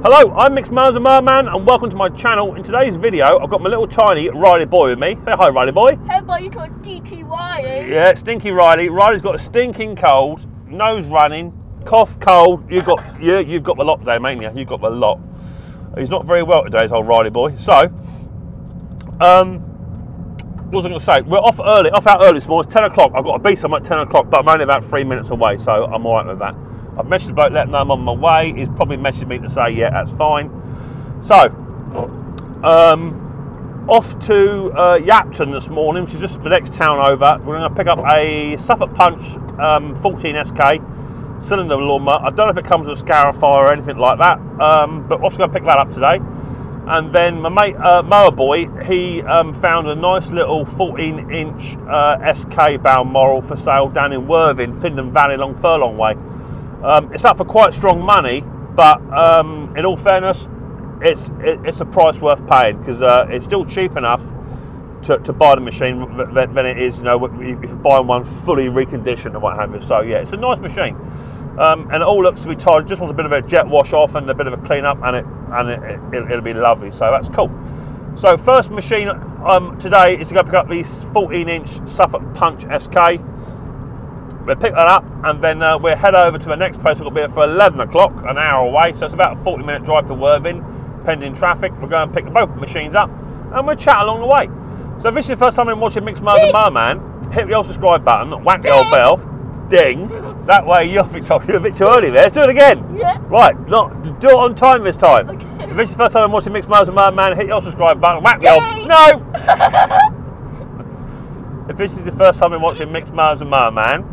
Hello, I'm Micks Mowers and Mower Man, and welcome to my channel. In today's video, I've got my little tiny Riley boy with me. Say hi, Riley boy. Hey, boy, you got Stinky Riley. Yeah, Stinky Riley. Riley's got a stinking cold, nose running, cough, cold. You've got the lot today, mate. Yeah, you've got the lot. He's not very well today, this old Riley boy. So, what was I going to say? We're off out early this morning. It's 10 o'clock. I've got to be somewhere at 10 o'clock, but I'm only about 3 minutes away, so I'm all right with that. I've messaged the bloke, let him know I'm on my way. He's probably messaged me to say, yeah, that's fine. So, off to Yapton this morning, which is just the next town over. We're going to pick up a Suffolk Punch 14 SK cylinder lawnmower. I don't know if it comes with a scarifier or anything like that, but we're also going to pick that up today. And then my mate Mower Boy, he found a nice little 14-inch SK Balmoral for sale down in Worthing, Findon Valley, along Furlong Way. It's up for quite strong money, but in all fairness, it's a price worth paying, because it's still cheap enough to buy the machine than it is, you know, if you're buying one fully reconditioned and what have you. So yeah, it's a nice machine, and it all looks to be tidy. It just wants a bit of a jet wash off and a bit of a clean up, and it'll be lovely. So that's cool. So first machine today is to go pick up this 14-inch Suffolk Punch SK. We'll pick that up, and then we'll head over to the next place. We'll be here for 11 o'clock, an hour away, so it's about a 40-minute drive to Worthing, pending traffic. We'll go and pick both machines up, and we'll chat along the way. So if this is your first time in watching Micks Mowers and Mower Man, hit the old subscribe button, whack the old bell, ding. That way you're a bit too early there. Let's do it again. Yeah. Right, do it on time this time. Okay. If this is the first time I'm watching Micks Mowers and Mower Man, hit the old subscribe button, whack the old... No! If this is the first time I'm watching Micks Mowers and Mower Man,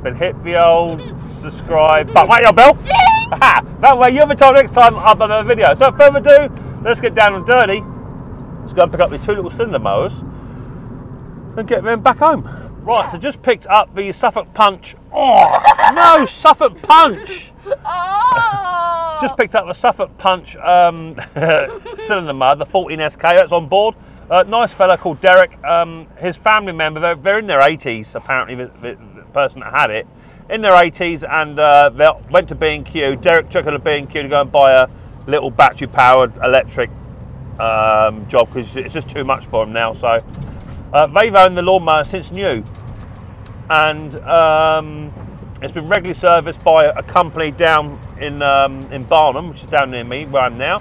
then hit the old subscribe button. Whack your bell. That way you'll be told next time I've done another video. So without further ado, let's get down and dirty. Let's go and pick up these two little cylinder mowers and get them back home. Right, so just picked up the Suffolk Punch. Oh no, Suffolk Punch! Oh. Just picked up the Suffolk Punch cylinder mower, the 14 SK. That's on board. Nice fella called Derek. His family member, they're in their 80s apparently, the person that had it, in their 80s, and they went to B&Q. Derek took her to B&Q to go and buy a little battery powered electric job, because it's just too much for them now. So they've owned the lawnmower since new, and it's been regularly serviced by a company down in Barnum, which is down near me where I'm now.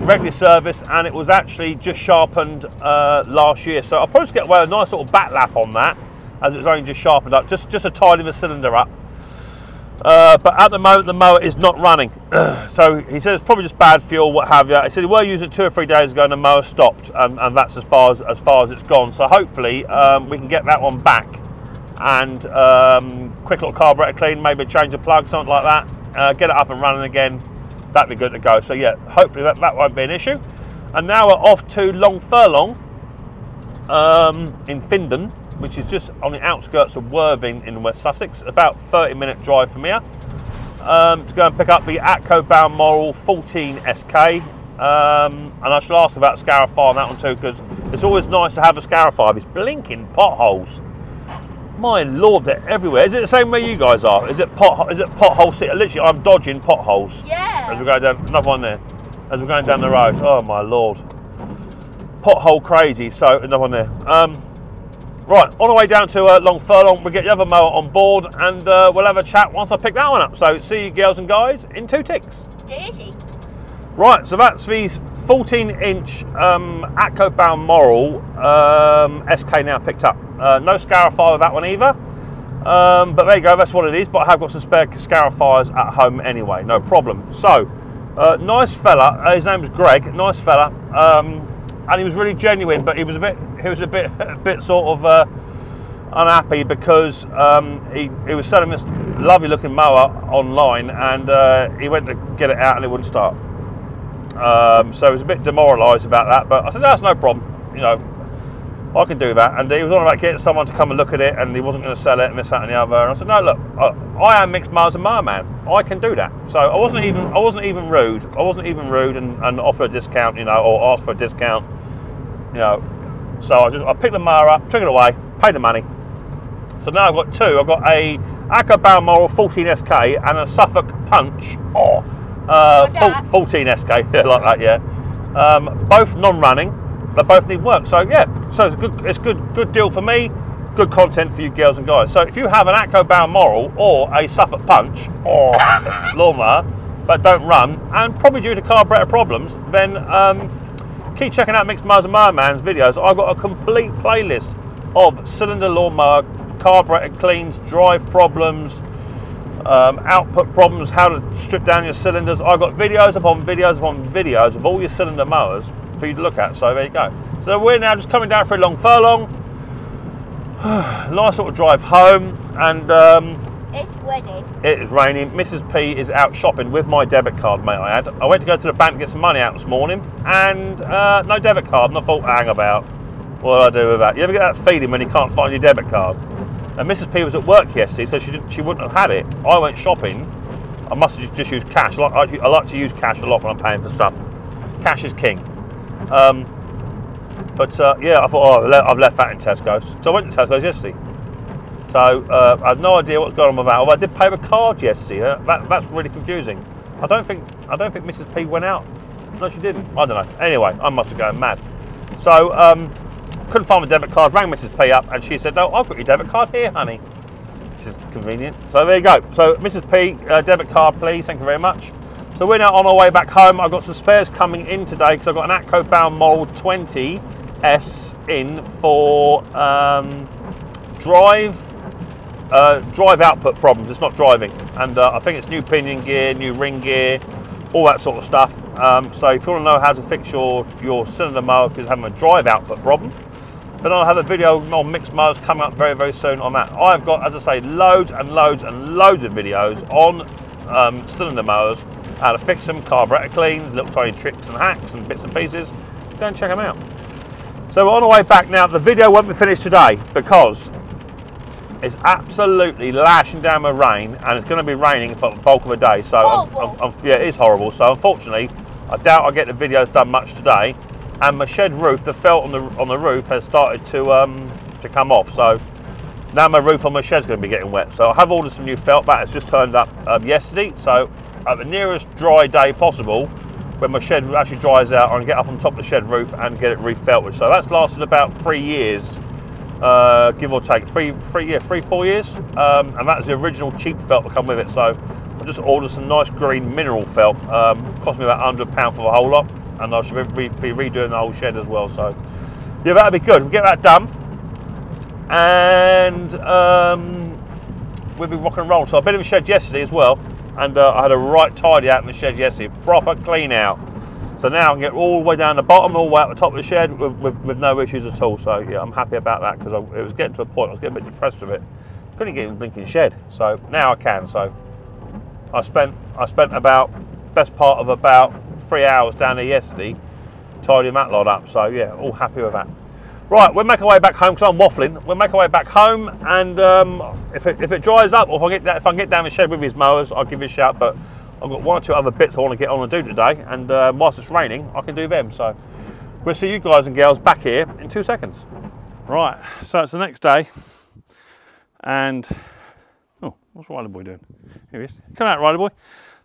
Regularly serviced, and it was actually just sharpened last year, so I'll probably just get away with a nice little back lap on that, as it was only just sharpened up, just to tidy the cylinder up. But at the moment the mower is not running. So he said it's probably just bad fuel, what have you. He said he were using it 2 or 3 days ago and the mower stopped, and that's as far as it's gone. So hopefully we can get that one back, and quick little carburetor clean, maybe change a plug, something like that, get it up and running again. That'd be good to go. So yeah, hopefully that won't be an issue. And now we're off to Long Furlong in Findon, which is just on the outskirts of Worthing in West Sussex, about 30-minute drive from here, to go and pick up the Atco Balmoral 14 SK. And I shall ask about scarifier on that one too, because it's always nice to have a scarifier. These blinking potholes, my lord, they're everywhere. Is it the same way you guys are? Is it pothole city? Literally, I'm dodging potholes. Yeah. As we go down, another one there. As we're going down the road. Oh my lord. Pothole crazy. So another one there. Right, on the way down to Long Furlong, we'll get the other mower on board, and we'll have a chat once I pick that one up. So see you girls and guys in 2 ticks. Easy. Right, so that's the 14-inch Atco Balmoral SK now picked up. No scarifier with that one either, but there you go, that's what it is. But I have got some spare scarifiers at home anyway, no problem. So nice fella, his name's Greg, nice fella, and he was really genuine, but he was a bit sort of unhappy, because he was selling this lovely looking mower online, and he went to get it out and it wouldn't start. So he was a bit demoralised about that, but I said that's no problem, you know, I can do that. And he was on about getting someone to come and look at it, and he wasn't going to sell it and this, that and the other. And I said, no, look, I am Micks Mowers and Mower Man, I can do that. So I wasn't even rude and offer a discount, you know, or ask for a discount, you know. So I picked the mower up, took it away, paid the money. So now I've got two. I've got a Atco Balmoral 14 SK and a Suffolk Punch. Oh, 14 SK, yeah, like that, yeah. Both non-running, they both need work. So yeah, so it's good deal for me, good content for you girls and guys. So if you have an Atco Balmoral or a Suffolk Punch or lawnmower but don't run, and probably due to carburetor problems, then keep checking out Micks Mowers and Mower Man's videos. I've got a complete playlist of cylinder lawnmower, carburetor cleans, drive problems, output problems, how to strip down your cylinders. I've got videos upon videos upon videos of all your cylinder mowers for you to look at. So there you go. So we're now just coming down for a long furlong. Nice sort of drive home, and it's raining. it is raining. Mrs. P is out shopping with my debit card, mate. I went to go to the bank to get some money out this morning, and no debit card. And I thought, hang about, what do I do with that? You ever get that feeling when you can't find your debit card? And Mrs. P was at work yesterday, so she wouldn't have had it. I went shopping. I must have just used cash. I like to use cash a lot when I'm paying for stuff. Cash is king. Yeah, I thought, oh, I've left that in Tesco's. So I went to Tesco's yesterday. So I have no idea what's going on with that. Although I did pay with a card yesterday. That's really confusing. I don't think Mrs. P went out. No, she didn't. I don't know. Anyway, I must have gone mad. So couldn't find my debit card. Rang Mrs. P up, and she said, "No, I've got your debit card here, honey." Which is convenient. So there you go. So Mrs. P, debit card, please. Thank you very much. So we're now on our way back home. I've got some spares coming in today because I've got an Atco Balmoral 20S in for drive output problems. It's not driving, and I think it's new pinion gear, new ring gear, all that sort of stuff. So if you want to know how to fix your cylinder mower because it's having a drive output problem, then I'll have a video on Micks Mowers coming up very, very soon on that. I've got, as I say, loads and loads and loads of videos on cylinder mowers, how to fix them, carburetor cleans, little tiny tricks and hacks and bits and pieces. Go and check them out. So we're on our way back now. The video won't be finished today because it's absolutely lashing down with rain, and it's going to be raining for the bulk of the day. So yeah, it is horrible. So unfortunately, I doubt I'll get the videos done much today. And my shed roof, the felt on the roof has started to come off. So now my roof on my shed's going to be getting wet. So I have ordered some new felt. That has just turned up yesterday. So at the nearest dry day possible, when my shed actually dries out, I can get up on top of the shed roof and get it refelted. So that's lasted about 3 years. Give or take 4 years, and that's the original cheap felt that come with it. So I just ordered some nice green mineral felt. Cost me about £100 for the whole lot, and I should be redoing the whole shed as well. So yeah, that'll be good. We'll get that done, and we'll be rock and roll. So I've been in the shed yesterday as well, and I had a right tidy out in the shed yesterday, proper clean out. So now I can get all the way down the bottom, all the way up the top of the shed with no issues at all. So yeah, I'm happy about that because it was getting to a point I was getting a bit depressed with it. Couldn't get in the blinking shed. So now I can. So I spent about best part of about 3 hours down there yesterday tidying that lot up. So yeah, all happy with that. Right, we'll make our way back home because I'm waffling. We'll make our way back home, and if it dries up, or if I can get down the shed with his mowers, I'll give you a shout. But I've got 1 or 2 other bits I want to get on and do today, and whilst it's raining, I can do them. So we'll see you guys and girls back here in 2 seconds. Right, so it's the next day, and oh, what's Riley Boy doing? Here he is. Come out, Riley Boy.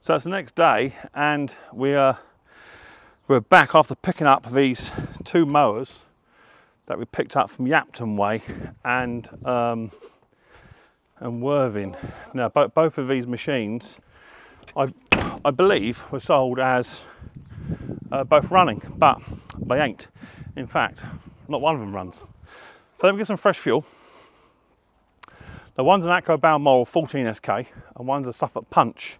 So it's the next day, and we're back after picking up these 2 mowers that we picked up from Yapton Way and Worthing. Now, both of these machines, I believe, were sold as both running, but they ain't. In fact, not one of them runs. So let me get some fresh fuel. The one's an Atco Balmoral 14 SK, and one's a Suffolk Punch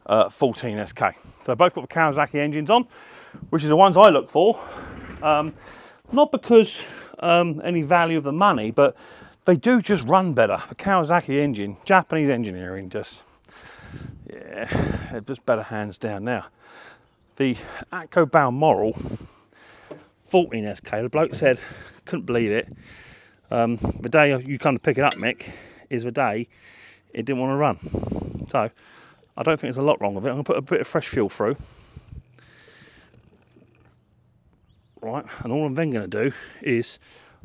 14 SK. So both got the Kawasaki engines on, which is the ones I look for. Not because any value of the money, but they do just run better. The Kawasaki engine, Japanese engineering, just, yeah, just better hands down. Now, the Atco Balmoral 14 SK, the bloke said, couldn't believe it, the day you come to pick it up, Mick, is the day it didn't want to run. So, I don't think there's a lot wrong with it. I'm going to put a bit of fresh fuel through. Right, and all I'm then going to do is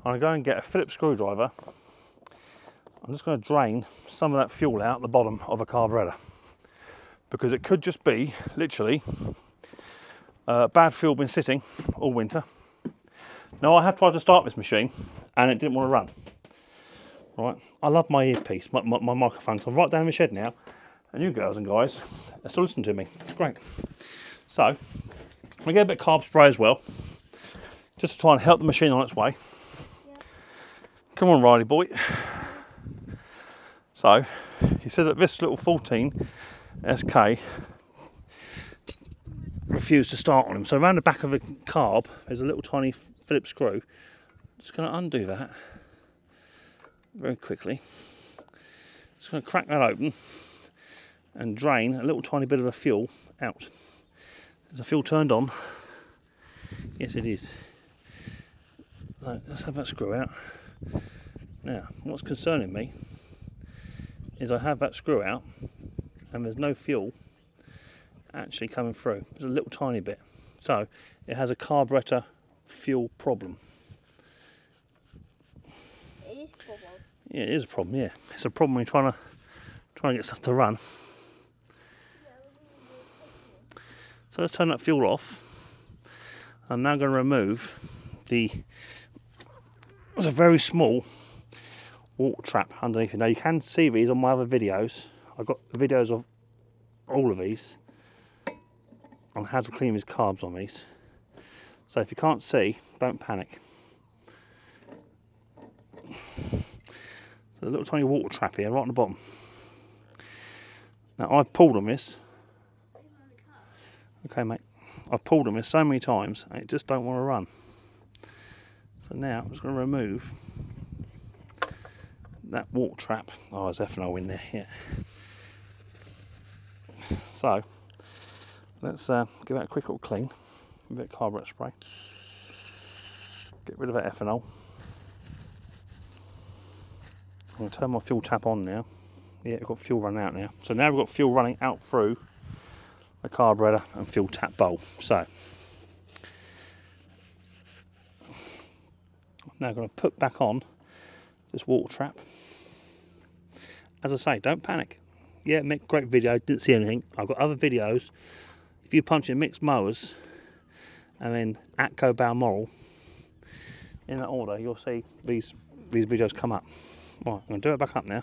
I'm going to go and get a Phillips screwdriver. I'm just going to drain some of that fuel out the bottom of a carburetor. because it could just be literally bad fuel been sitting all winter. Now I have tried to start this machine and it didn't want to run. Right, I love my earpiece, my microphone. So I'm right down in the shed now, and you girls and guys are still listening to me. It's great. So we get a bit of carb spray as well, just to try and help the machine on its way. Yeah. Come on, Riley boy. So he said that this little 14 SK refused to start on him. So around the back of the carb, there's a little tiny Phillips screw. Just going to undo that very quickly. Just going to crack that open and drain a little tiny bit of the fuel out. Is the fuel turned on? Yes, it is. So let's have that screw out. Now, what's concerning me is I have that screw out and there's no fuel actually coming through. There's a little tiny bit. So it has a carburetor fuel problem. Yeah, it is a problem, yeah. It's a problem when you're trying to get stuff to run. So let's turn that fuel off. I'm now going to remove there's a very small water trap underneath it. Now you can see these on my other videos. I've got videos of all of these on how to clean these carbs on these. So if you can't see, don't panic. So a little tiny water trap here, right on the bottom. Now I've pulled on this. Okay, mate. I've pulled on this so many times and it just don't want to run. So now I'm just going to remove that water trap. Oh, there's ethanol in there, yeah. So let's give that a quick little clean. A bit of carburetor spray. Get rid of that ethanol. I'm going to turn my fuel tap on now. Yeah, we've got fuel running out now. So now we've got fuel running out through the carburetor and fuel tap bowl. So I'm now going to put back on this water trap. As I say, don't panic. Yeah, make a great video, didn't see anything. I've got other videos. If you punch in Micks Mowers and then Atco Balmoral in that order, you'll see these videos come up. Right, I'm going to do it back up now.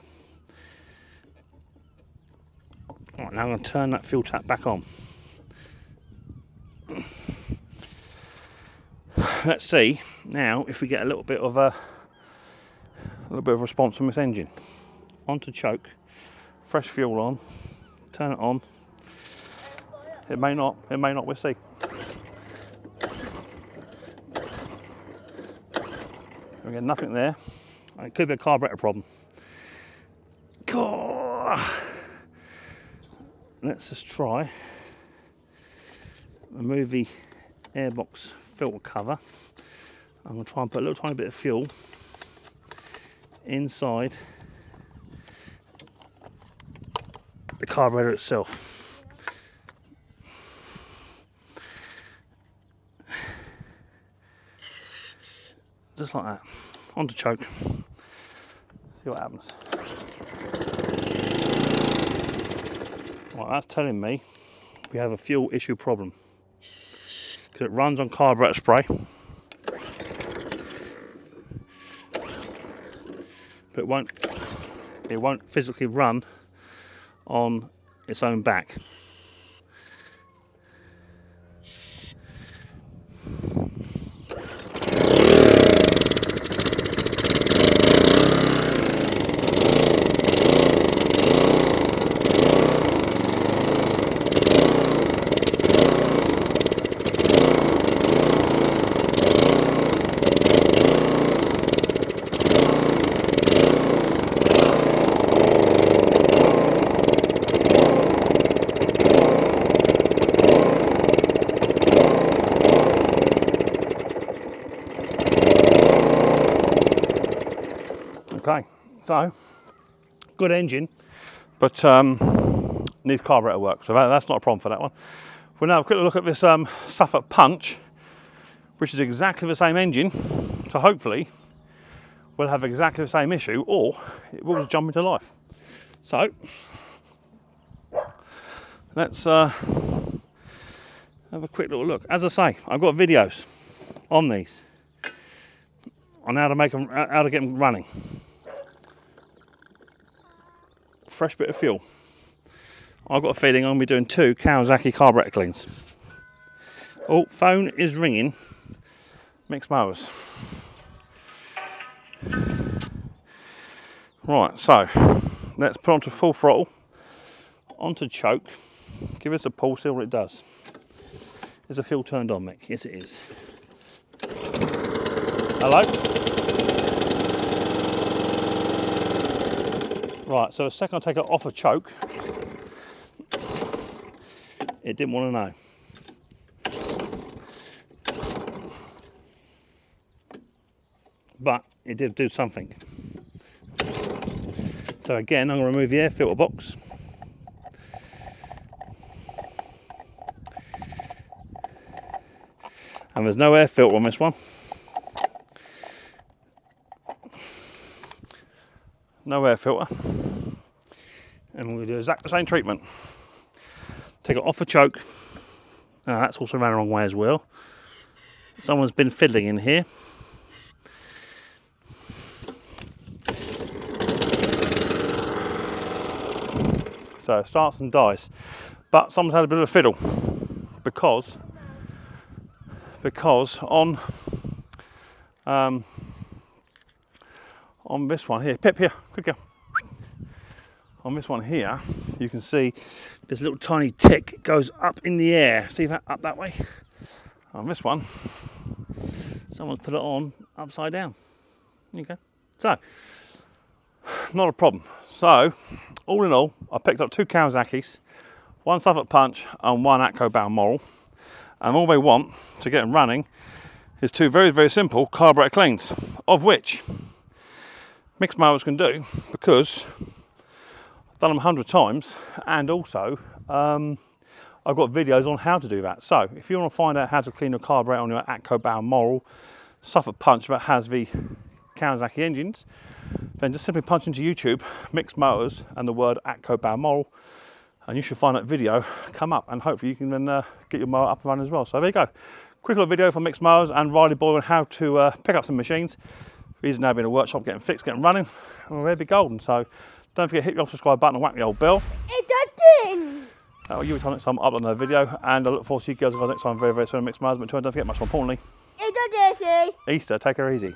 Right, now I'm going to turn that fuel tap back on. Let's see now if we get a little bit of response from this engine. Onto choke, fresh fuel on, turn it on. It may not, we'll see. We get nothing there. It could be a carburetor problem. Let's just try remove the airbox filter cover. I'm going to try and put a little tiny bit of fuel inside the carburetor itself. Just like that. Onto choke. See what happens. Right, that's telling me we have a fuel issue problem because it runs on carburetor spray, but it won't physically run on its own back. Okay, so good engine, but needs carburetor work, so that's not a problem for that one. We'll now have a quick look at this Suffolk Punch, which is exactly the same engine, so hopefully we'll have exactly the same issue, or it will just jump into life. So let's have a quick little look. As I say, I've got videos on these on how to make them, how to get them running. Fresh bit of fuel. I've got a feeling I'm going to be doing 2 Kawasaki carburetor cleans. Oh, phone is ringing. Micks Mowers. Right, so let's put onto full throttle, onto choke, give us a pull, see what it does. Is the fuel turned on, Mick? Yes, it is. Hello? Right, so the second I take it off a choke, it didn't want to know. But it did do something. So again, I'm going to remove the air filter box. And there's no air filter on this one. No air filter. And we're going to do exactly the same treatment. Take it off a choke. That's also ran the wrong way as well. Someone's been fiddling in here. So it starts and dies. But someone's had a bit of a fiddle because on this one here, Pip here, quick go. On this one here, you can see this little tiny tick goes up in the air. See that up that way? On this one, someone's put it on upside down. There you go. So, not a problem. So, all in all, I picked up 2 Kawasaki's, 1 Suffolk Punch and 1 Atco Balmoral. And all they want to get them running is 2 very, very simple carburetor cleans, of which Micks Mowers can do because I've done them 100 times, and also I've got videos on how to do that. So if you want to find out how to clean your carburetor on your Atco Balmoral Suffolk Punch that has the Kawasaki engines, then just simply punch into YouTube Micks Mowers and the word Atco Balmoral, and you should find that video come up, and hopefully you can then get your mower up and running as well. So there you go. Quick little video from Micks Mowers and Riley Boy on how to pick up some machines. These are now being in a workshop, getting fixed, getting running, and we're ready to be golden. So don't forget to hit the subscribe button and whack the old bell. It's a tin. You'll be time next time I upload another video, and I look forward to see you girls and guys next time very, very soon on Micks Mowers. But don't forget, much more importantly, It's a daisy. Easter, take her easy.